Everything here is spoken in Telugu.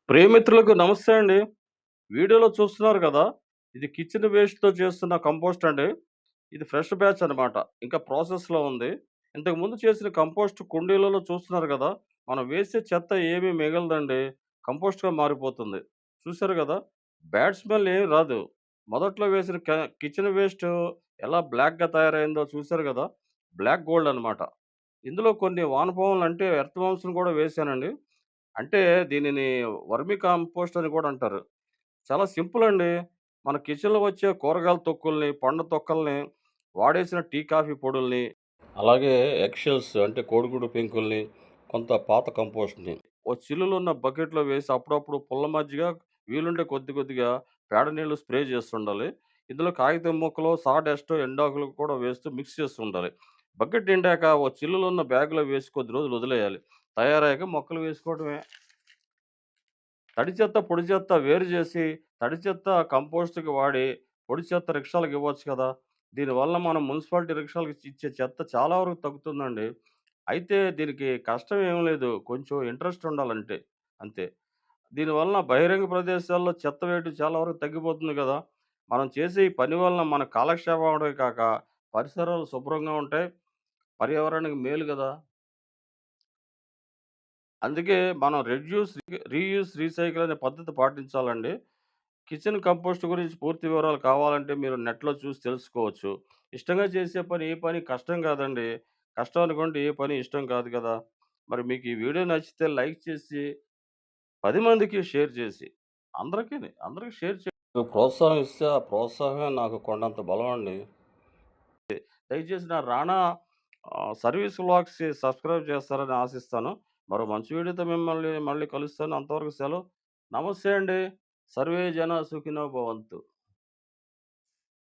ప్రియమిత్రులకు నమస్తే అండి. వీడియోలో చూస్తున్నారు కదా! ఇది కిచెన్ వేస్ట్‌తో చేస్తున్న కంపోస్ట్ అండి. ఇది ఫ్రెష్ బ్యాచ్ అనమాట. ఇంకా ప్రాసెస్‌లో ఉంది. ఇంతకుముందు చేసిన కంపోస్ట్ కుండీలలో చూస్తున్నారు గదా! మనం వేసే చెత్త ఏమీ మిగలదండి. కంపోస్ట్‌గా మారిపోతుంది. చూసారు గదా! బ్యాడ్ స్మెల్ ఏమి రాదు. మొదట్లో వేసిన కిచెన్ వేస్ట్ ఎలా బ్లాక్‌గా తయారైందో చూసారు గదా! బ్లాక్ గోల్డ్ అనమాట. ఇందులో కొన్ని వానపాములు అంటే ఎర్త్ వార్మ్స్‌ని కూడా వేశానండి. అంటే దీనిని వర్మి కంపోస్ట్ అని కూడా అంటారు. చాలా సింపుల్ అండి. మన కిచెన్‌లో వచ్చే కూరగాయల తొక్కుల్ని, పండ్ల తొక్కల్ని, వాడేసిన టీ, కాఫీ పొడుల్ని, అలాగే ఎగ్ షెల్స్ అంటే కోడిగుడ్డు పెంకుల్ని, కొంత పాత కంపోస్ట్‌ని ఓ చిల్లులో ఉన్న బకెట్‌లో వేసి అప్పుడప్పుడు పుల్ల మజ్జిగ, వీలుంటే కొద్ది కొద్దిగా పేడ నీళ్లు స్ప్రే చేస్తుండాలి. ఇందులో కాగితం ముక్కలు, సాడస్ట్, ఎండాకులు కూడా వేస్తూ మిక్స్ చేస్తుండాలి. బకెట్ నిండాక ఓ చిల్లులో ఉన్న బ్యాగ్‌లో వేసి కొద్ది రోజులు వదిలేయాలి. తయారయ్యాక మొక్కలు వేసుకోవడమే. తడి చెత్త, పొడి చెత్త వేరు చేసి, తడి చెత్త కంపోస్ట్‌కి వాడి, పొడి చెత్త రిక్షాలకు ఇవ్వచ్చు కదా! దీనివల్ల మనం మున్సిపాలిటీ రిక్షాలకి ఇచ్చే చెత్త చాలా వరకు తగ్గుతుందండి. అయితే దీనికి కష్టం ఏమి లేదు. కొంచెం ఇంట్రెస్ట్ ఉండాలంటే. అంతే. దీనివలన బహిరంగ ప్రదేశాల్లో చెత్త వేయడం చాలా వరకు తగ్గిపోతుంది గదా! మనం చేసే ఈ పని వలన మన కాలక్షేపం అవ్వడమే కాక, పరిసరాలు శుభ్రంగా ఉంటాయి. పర్యావరణానికి మేలు గదా! అందుకే మనం రెడ్యూస్, రీయూజ్, రీసైకిల్ అనే పద్ధతి పాటించాలండి. కిచెన్ కంపోస్ట్ గురించి పూర్తి వివరాలు కావాలంటే మీరు నెట్‌లో చూసి తెలుసుకోవచ్చు. ఇష్టంగా చేసే పని ఏ పని కష్టం కాదండి. కష్టం అనుకుంటే ఏ పని ఇష్టం కాదు కదా! మరి మీకు ఈ వీడియో నచ్చితే లైక్ చేసి 10 మందికి షేర్ చేసి అందరికి షేర్ చేయండి. మీరు ప్రోత్సాహం ఇస్తే ఆ ప్రోత్సాహమే నాకు కొండంత బలం అండి. దయచేసి నా రాణా సర్వీస్ వ్లాగ్స్‌కి సబ్స్క్రైబ్ చేస్తారని ఆశిస్తాను. మరో మంచి వీడియోతో మిమ్మల్ని మళ్ళీ కలుస్తాను. అంతవరకు సెలవు. నమస్తే అండి. సర్వే జన సుఖినో భవంతు.